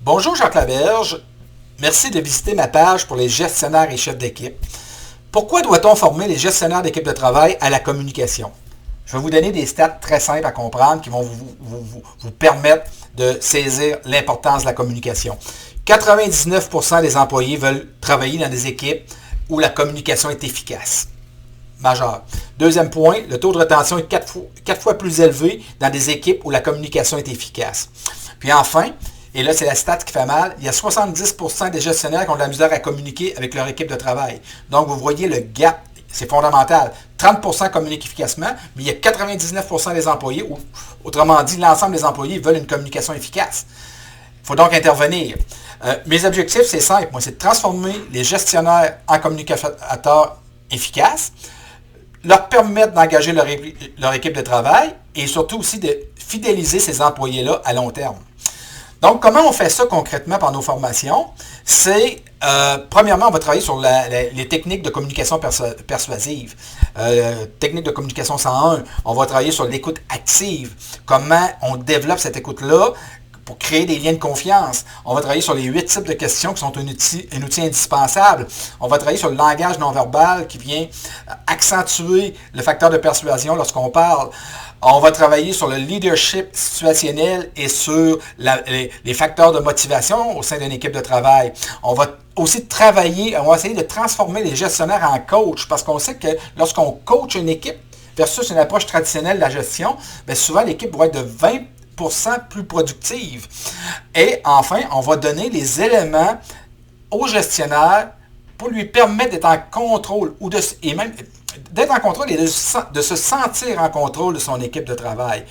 Bonjour Jacques Laberge, merci de visiter ma page pour les gestionnaires et chefs d'équipe. Pourquoi doit-on former les gestionnaires d'équipe de travail à la communication? Je vais vous donner des stats très simples à comprendre qui vont vous permettre de saisir l'importance de la communication. 99% des employés veulent travailler dans des équipes où la communication est efficace. Majeur. Deuxième point, le taux de rétention est 4 fois plus élevé dans des équipes où la communication est efficace. Puis enfin, et là c'est la stat qui fait mal, il y a 70% des gestionnaires qui ont de la misère à communiquer avec leur équipe de travail. Donc vous voyez le gap, c'est fondamental. 30% communiquent efficacement, mais il y a 99% des employés, ou autrement dit, l'ensemble des employés veulent une communication efficace. Il faut donc intervenir. Mes objectifs, c'est simple. Moi, c'est de transformer les gestionnaires en communicateurs efficaces, leur permettre d'engager leur équipe de travail et surtout aussi de fidéliser ces employés-là à long terme. Donc, comment on fait ça concrètement par nos formations? C'est, premièrement, on va travailler sur les techniques de communication persuasive. Technique de communication 101. On va travailler sur l'écoute active. Comment on développe cette écoute-là pour créer des liens de confiance. On va travailler sur les 8 types de questions qui sont un outil indispensable. On va travailler sur le langage non-verbal qui vient accentuer le facteur de persuasion lorsqu'on parle. On va travailler sur le leadership situationnel et sur les facteurs de motivation au sein d'une équipe de travail. On va aussi travailler, on va essayer de transformer les gestionnaires en coach parce qu'on sait que lorsqu'on coach une équipe versus une approche traditionnelle de la gestion, bien souvent l'équipe va être de 20% plus productive. Et enfin, on va donner les éléments au gestionnaire pour lui permettre d'être en contrôle et même d'être en contrôle et de se sentir en contrôle de son équipe de travail.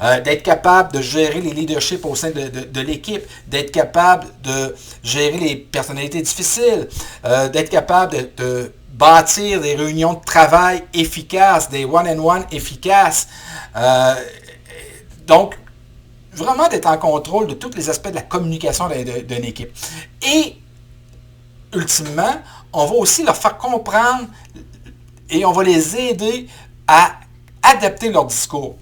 D'être capable de gérer les leaderships au sein de l'équipe, d'être capable de gérer les personnalités difficiles, d'être capable de bâtir des réunions de travail efficaces, des one-on-one efficaces. Donc, vraiment d'être en contrôle de tous les aspects de la communication d'une équipe. Et, ultimement, on va aussi leur faire comprendre et on va les aider à adapter leur discours.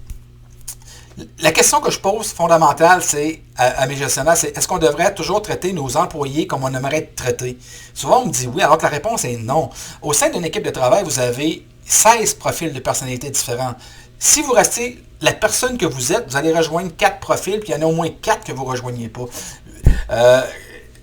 La question que je pose fondamentale, c'est à mes gestionnaires, c'est est-ce qu'on devrait toujours traiter nos employés comme on aimerait être traités? Souvent, on me dit oui, alors que la réponse est non. Au sein d'une équipe de travail, vous avez 16 profils de personnalités différents. Si vous restez la personne que vous êtes, vous allez rejoindre 4 profils, puis il y en a au moins 4 que vous ne rejoignez pas.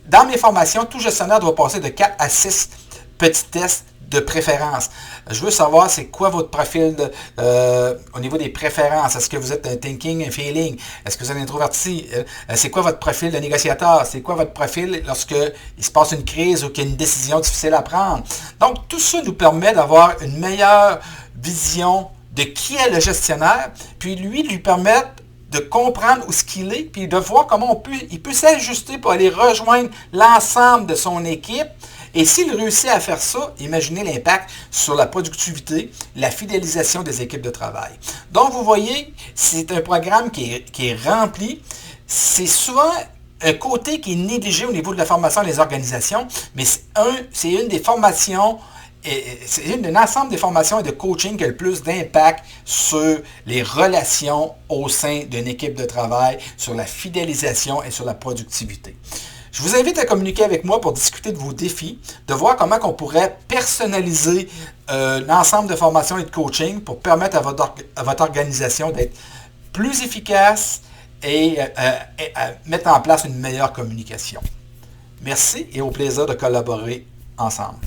Dans mes formations, tout gestionnaire doit passer de 4 à 6 petits tests de préférence. Je veux savoir c'est quoi votre profil au niveau des préférences. Est-ce que vous êtes un thinking, un feeling? Est-ce que vous êtes introverti? C'est quoi votre profil de négociateur? C'est quoi votre profil lorsqu'il se passe une crise ou qu'il y a une décision difficile à prendre? Donc, tout ça nous permet d'avoir une meilleure vision de qui est le gestionnaire, puis lui permettre de comprendre où ce qu'il est, puis de voir comment il peut s'ajuster pour aller rejoindre l'ensemble de son équipe. Et s'il réussit à faire ça, imaginez l'impact sur la productivité, la fidélisation des équipes de travail. Donc, vous voyez, c'est un programme qui est rempli. C'est souvent un côté qui est négligé au niveau de la formation des organisations, mais c'est une des formations, c'est un ensemble des formations et de coaching qui a le plus d'impact sur les relations au sein d'une équipe de travail, sur la fidélisation et sur la productivité. Je vous invite à communiquer avec moi pour discuter de vos défis, de voir comment on pourrait personnaliser l'ensemble de formations et de coaching pour permettre à votre organisation d'être plus efficace et mettre en place une meilleure communication. Merci et au plaisir de collaborer ensemble.